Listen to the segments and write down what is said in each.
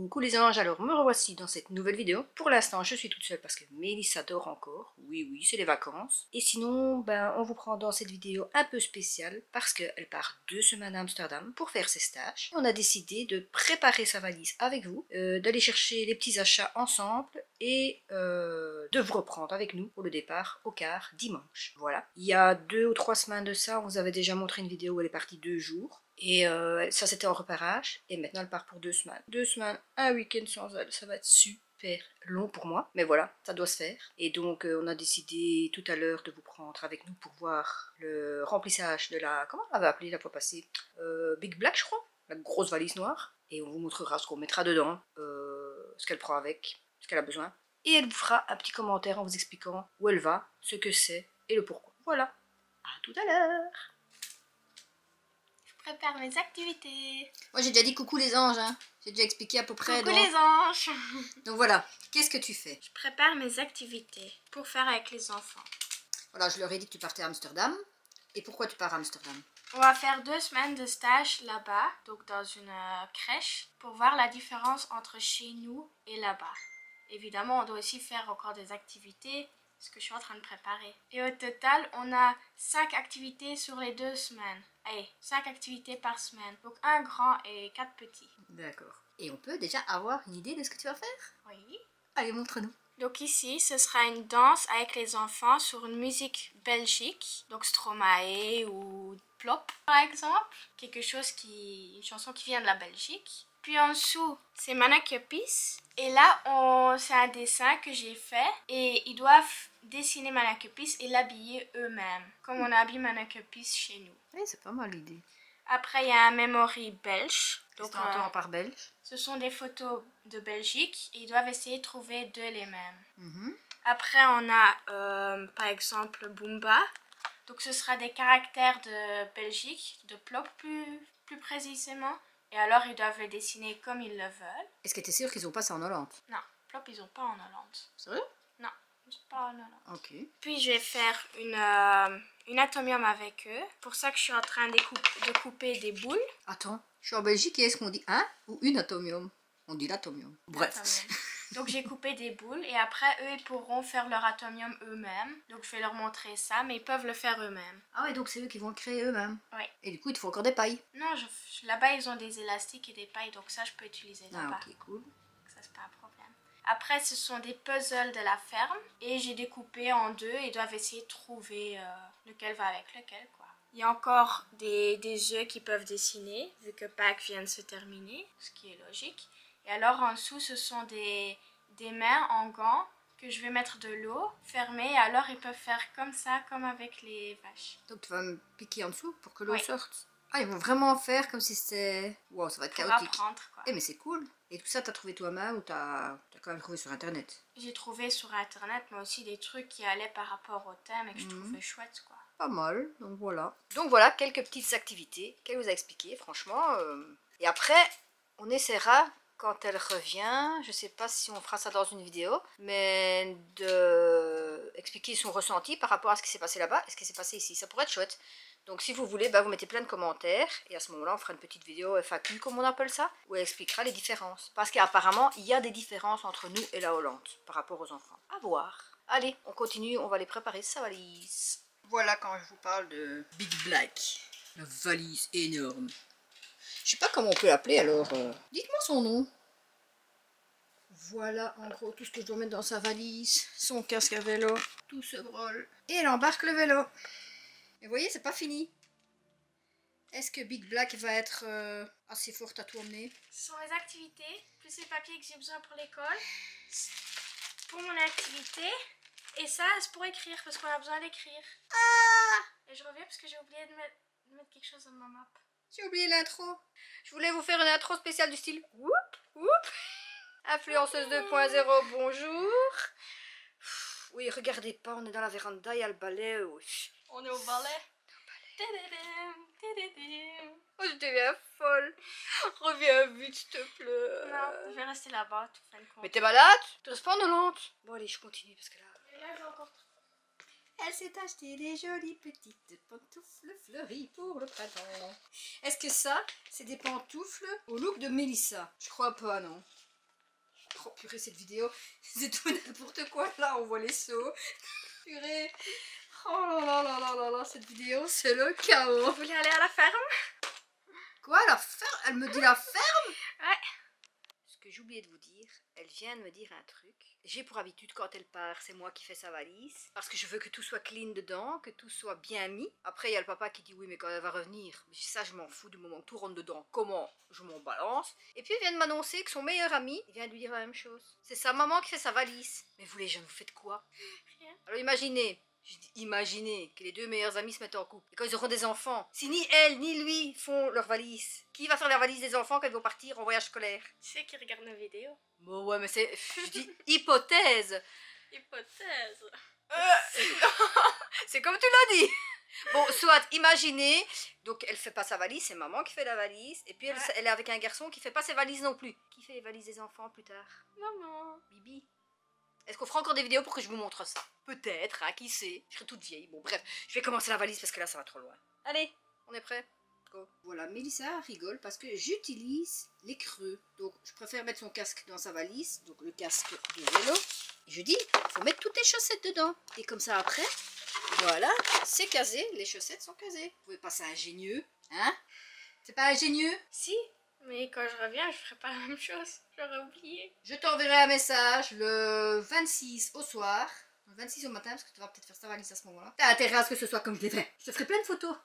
Coucou les anges, alors me revoici dans cette nouvelle vidéo. Pour l'instant je suis toute seule parce que Mélissa dort encore. Oui, c'est les vacances. Et sinon, on vous prend dans cette vidéo un peu spéciale parce qu'elle part 2 semaines à Amsterdam pour faire ses stages. On a décidé de préparer sa valise avec vous, d'aller chercher les petits achats ensemble et de vous reprendre avec nous pour le départ au car dimanche. Voilà. Il y a 2 ou 3 semaines de ça, on vous avait déjà montré une vidéo où elle est partie 2 jours. Et ça c'était en repérage. Et maintenant elle part pour 2 semaines. 2 semaines, un week-end sans elle, ça va être super long pour moi. Mais voilà, ça doit se faire. Et donc on a décidé tout à l'heure de vous prendre avec nous pour voir le remplissage de la... Comment on l'avait appelé la fois passée, Big Black je crois. La grosse valise noire. Et on vous montrera ce qu'on mettra dedans, ce qu'elle prend avec, ce qu'elle a besoin. Et elle vous fera un petit commentaire en vous expliquant où elle va, ce que c'est et le pourquoi. Voilà. À tout à l'heure. Prépare mes activités. Moi j'ai déjà dit coucou les anges, hein. J'ai déjà expliqué à peu près. Coucou les anges. Donc voilà, qu'est-ce que tu fais? Je prépare mes activités pour faire avec les enfants. Voilà, je leur ai dit que tu partais à Amsterdam. Et pourquoi tu pars à Amsterdam? On va faire 2 semaines de stage là-bas, donc dans une crèche, pour voir la différence entre chez nous et là-bas. Évidemment, on doit aussi faire encore des activités, ce que je suis en train de préparer. Et au total, on a 5 activités sur les 2 semaines. Allez, 5 activités par semaine. Donc 1 grand et 4 petits. D'accord. Et on peut déjà avoir une idée de ce que tu vas faire? Oui. Allez, montre-nous. Donc ici, ce sera une danse avec les enfants sur une musique belgique. Donc Stromae ou Plop, par exemple. Une chanson qui vient de la Belgique. Puis en dessous, c'est Manakepis. Et là, c'est un dessin que j'ai fait. Et ils doivent dessiner Manakepis et l'habiller eux-mêmes. Comme on habille Manakepis chez nous. Oui, c'est pas mal l'idée. Après, il y a un memory belge. Donc, tu entends par belge? Ce sont des photos de Belgique et ils doivent essayer de trouver 2 les mêmes. Après, on a par exemple Boomba. Donc, ce sera des caractères de Belgique, de Plop plus précisément. Et alors, ils doivent les dessiner comme ils le veulent. Est-ce que tu es sûr qu'ils n'ont pas ça en Hollande? Non, Plop, ils n'ont pas en Hollande. Sérieux? Non, ils n'ont pas en Hollande. Ok. Puis, je vais faire une atomium avec eux. Pour ça que je suis en train de couper des boules. Attends, je suis en Belgique et est-ce qu'on dit un ou une atomium? On dit l'atomium. Bref. Atomium. Donc j'ai coupé des boules et après eux ils pourront faire leur atomium eux-mêmes. Donc je vais leur montrer ça, mais ils peuvent le faire eux-mêmes. Ah ouais, donc c'est eux qui vont le créer eux-mêmes. Oui. Et du coup, il te faut encore des pailles. Non, là-bas ils ont des élastiques et des pailles, donc ça je peux utiliser là-bas. Ah ok, cool. Ça c'est pas un problème. Après ce sont des puzzles de la ferme et j'ai découpé en 2 et ils doivent essayer de trouver lequel va avec lequel quoi. Il y a encore des œufs qui peuvent dessiner vu que Pâques vient de se terminer, ce qui est logique. Et alors en dessous, ce sont des mains en gants que je vais mettre de l'eau fermée. Et alors ils peuvent faire comme ça, comme avec les vaches. Donc tu vas me piquer en dessous pour que l'eau Oui. sorte? Ah, ils vont vraiment faire comme si c'était... Wow, ça va être Pour chaotique. apprendre quoi. Eh mais c'est cool. Et tout ça, t'as trouvé toi-même ou t'as quand même trouvé sur internet? J'ai trouvé sur internet, mais aussi des trucs qui allaient par rapport au thème et que je trouvais chouette quoi. Pas mal, donc voilà. Donc voilà, quelques petites activités qu'elle vous a expliquées, franchement. Et après, on essaiera... Quand elle revient, je sais pas si on fera ça dans une vidéo, mais de expliquer son ressenti par rapport à ce qui s'est passé là-bas et ce qui s'est passé ici. Ça pourrait être chouette. Donc si vous voulez, vous mettez plein de commentaires et à ce moment-là, on fera une petite vidéo FAQ, comme on appelle ça, où elle expliquera les différences. Parce qu'apparemment, il y a des différences entre nous et la Hollande par rapport aux enfants. À voir. Allez, on continue, on va les préparer sa valise. Voilà quand je vous parle de Big Black. La valise énorme. Je sais pas comment on peut l'appeler alors. Dites-moi son nom. Voilà en gros tout ce que je dois mettre dans sa valise. Son casque à vélo, tout ce brol. Et elle embarque le vélo. Et vous voyez, c'est pas fini. Est-ce que Big Black va être assez forte à tout emmener? Ce sont les activités, plus les papiers que j'ai besoin pour l'école. Pour mon activité. Et ça, c'est pour écrire, parce qu'on a besoin d'écrire. Ah! Et je reviens parce que j'ai oublié de mettre quelque chose dans ma map. J'ai oublié l'intro. Je voulais vous faire une intro spéciale du style whoop whoop. Influenceuse 2.0, bonjour. Oui, regardez pas, on est dans la véranda, il y a le balai. On est au balai. Oh, je deviens folle. Reviens vite, s'il te plaît. Non, je vais rester là-bas, tout fin de compte. Mais t'es malade? Tu restes pas en Hollande? Bon, allez, je continue parce que là... Et là, j'ai encore... Elle s'est acheté des jolies petites pantoufles fleuries pour le printemps. Est-ce que ça, c'est des pantoufles au look de Mélissa? Je crois pas, non. Oh purée, cette vidéo, c'est tout n'importe quoi. Là, on voit les seaux. Purée. Oh là là là là là là, cette vidéo, c'est le chaos. Vous voulez aller à la ferme? Quoi, la ferme? Elle me dit la ferme? Ouais. Ce que j'ai oublié de vous dire, elle vient de me dire un truc. J'ai pour habitude, quand elle part, c'est moi qui fais sa valise. Parce que je veux que tout soit clean dedans, que tout soit bien mis. Après, il y a le papa qui dit oui, mais quand elle va revenir, ça, je m'en fous du moment que tout rentre dedans. Comment je m'en balance? Et puis, elle vient de m'annoncer que son meilleur ami, il vient de lui dire la même chose. C'est sa maman qui fait sa valise. Mais vous, les jeunes, vous faites quoi? Rien. Alors, imaginez. Je dis, imaginez que les deux meilleurs amis se mettent en couple. Et quand ils auront des enfants, si ni elle ni lui font leur valise, qui va faire la valise des enfants quand ils vont partir en voyage scolaire? Tu sais qui regarde nos vidéos? Bon ouais, mais c'est... Je dis hypothèse. Hypothèse. C'est comme tu l'as dit. Bon, soit, imaginez, donc elle fait pas sa valise, c'est maman qui fait la valise, et puis elle est avec un garçon qui fait pas ses valises non plus. Qui fait les valises des enfants plus tard? Maman. Bibi. Est-ce qu'on fera encore des vidéos pour que je vous montre ça? Peut-être, hein, qui sait? Je serai toute vieille. Bon, bref, je vais commencer la valise parce que là, ça va trop loin. Allez, on est prêt? Go. Voilà, Mélissa rigole parce que j'utilise les creux. Donc, je préfère mettre son casque dans sa valise, donc le casque du vélo. Et je dis, il faut mettre toutes les chaussettes dedans. Et comme ça, après, voilà, c'est casé, les chaussettes sont casées. Vous pouvez pas, c'est ingénieux, hein? C'est pas ingénieux? Si, mais quand je reviens, je ferai pas la même chose. J'aurais oublié. Je t'enverrai un message le 26 au soir. Le 26 au matin, parce que tu vas peut-être faire ta valise à ce moment-là. T'as intérêt à ce que ce soit comme je l'ai fait. Je te ferai plein de photos.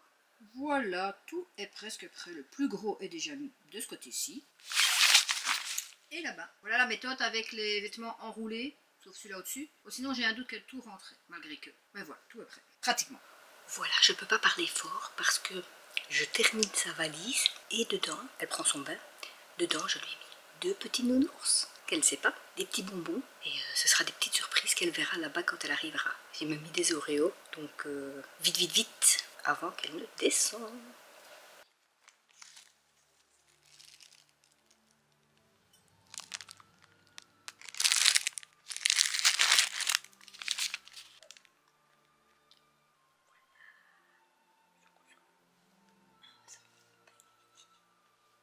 Voilà, tout est presque prêt. Le plus gros est déjà mis de ce côté-ci. Et là-bas. Voilà la méthode avec les vêtements enroulés, sauf celui-là au-dessus. Oh, sinon, j'ai un doute qu'elle tout rentrait, malgré que. Mais voilà, tout est prêt. Pratiquement. Voilà, je peux pas parler fort parce que je termine sa valise et dedans, elle prend son bain. Dedans, je lui ai mis 2 petits nounours qu'elle ne sait pas, des petits bonbons, et ce sera des petites surprises qu'elle verra là-bas quand elle arrivera. J'ai même mis des Oreos, donc vite, vite, vite, avant qu'elle ne descende.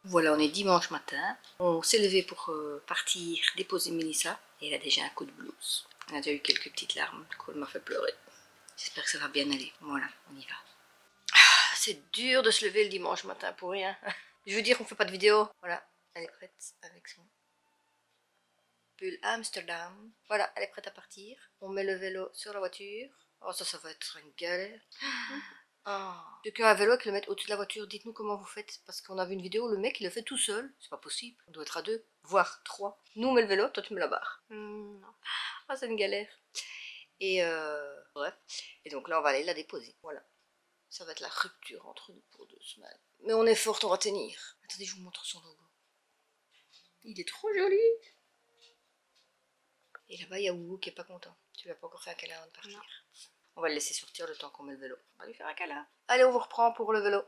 Voilà, on est dimanche matin. On s'est levé pour partir déposer Mélissa. Et elle a déjà un coup de blues. Elle a déjà eu quelques petites larmes. Du coup, elle m'a fait pleurer. J'espère que ça va bien aller. Voilà, on y va. Ah, c'est dur de se lever le dimanche matin pour rien. Je veux dire, on fait pas de vidéo. Voilà, elle est prête avec son pull Amsterdam. Voilà, elle est prête à partir. On met le vélo sur la voiture. Oh, ça va être une galère. Oh. Ceux qui ont un vélo qui le mettent au-dessus de la voiture, dites-nous comment vous faites. Parce qu'on a vu une vidéo, le mec il le fait tout seul. C'est pas possible. On doit être à 2, voire 3. Nous on met le vélo, toi tu mets la barre. Non. Ah, c'est une galère. Et bref. Et donc là on va aller la déposer. Voilà. Ça va être la rupture entre nous pour 2 semaines. Mais on est forte, on va tenir. Attendez, je vous montre son logo. Il est trop joli. Et là-bas il y a Ougou qui est pas content. Tu lui as pas encore fait un câlin avant de partir. Non. On va le laisser sortir le temps qu'on met le vélo. On va lui faire un câlin. Allez, on vous reprend pour le vélo.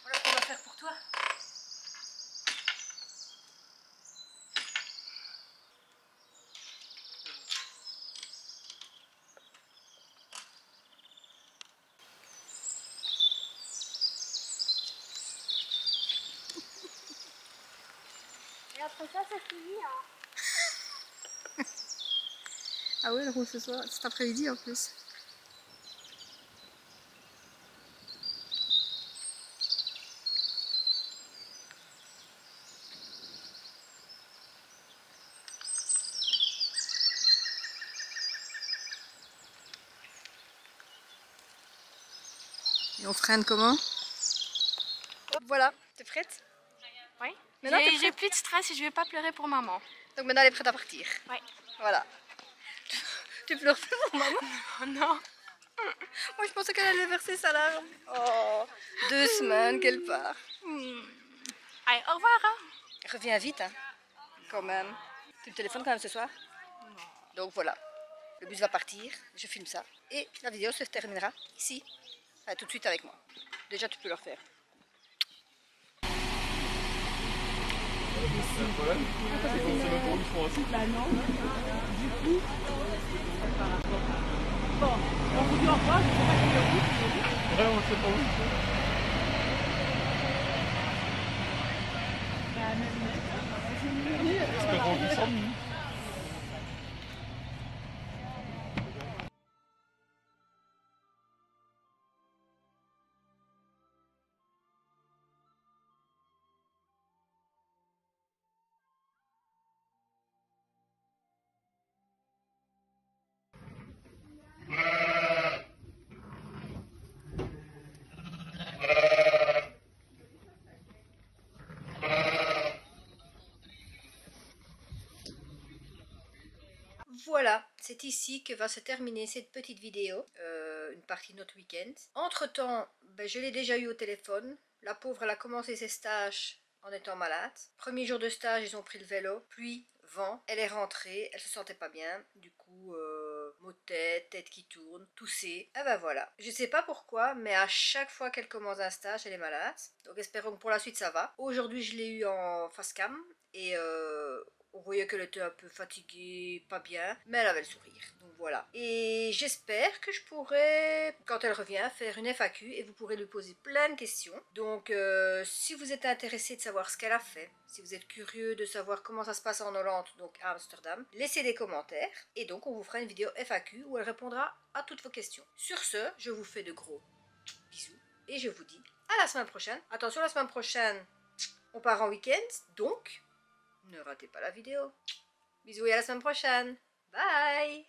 Voilà ce qu'on va faire pour toi. Et après ça, c'est fini, hein. Ah ouais, elle roule ce soir, cet après-midi en plus. Et on freine comment? Voilà, t'es prête? Oui. Maintenant, t'es J'ai prête? plus de stress et je vais pas pleurer pour maman. Donc maintenant elle est prête à partir. Oui. Voilà. Tu pleures plus pour maman? Oh non. Moi, je pensais qu'elle allait verser sa larme. Oh, 2 semaines qu'elle part. Allez, au revoir. Hein. Reviens vite, hein, quand même. Tu me téléphones quand même ce soir? Donc voilà, le bus va partir, je filme ça. Et la vidéo se terminera ici. Enfin, tout de suite avec moi. Déjà, tu peux le refaire. C'est un problème. C'est le tour du fond aussi. Bah non. Du coup, par rapport à... Bon, on vous dit au revoir, je sais pas quelle route. Ouais, on sait pas où. Bah même. Espérons qu'il s'ennuie. Voilà, c'est ici que va se terminer cette petite vidéo, une partie de notre week-end. Entre-temps, ben, je l'ai déjà eu au téléphone. La pauvre, elle a commencé ses stages en étant malade. Premier jour de stage, ils ont pris le vélo, pluie, vent. Elle est rentrée, elle se sentait pas bien. Du coup, maux de tête, tête qui tourne, tousser. Et ben voilà. Je sais pas pourquoi, mais à chaque fois qu'elle commence un stage, elle est malade. Donc espérons que pour la suite ça va. Aujourd'hui, je l'ai eu en face cam et on voyait qu'elle était un peu fatiguée, pas bien, mais elle avait le sourire, donc voilà. Et j'espère que je pourrai, quand elle revient, faire une FAQ et vous pourrez lui poser plein de questions. Donc si vous êtes intéressé de savoir ce qu'elle a fait, si vous êtes curieux de savoir comment ça se passe en Hollande, donc à Amsterdam, laissez des commentaires et donc on vous fera une vidéo FAQ où elle répondra à toutes vos questions. Sur ce, je vous fais de gros bisous et je vous dis à la semaine prochaine. Attention, la semaine prochaine, on part en week-end, donc ne ratez pas la vidéo. Bisous et à la semaine prochaine. Bye.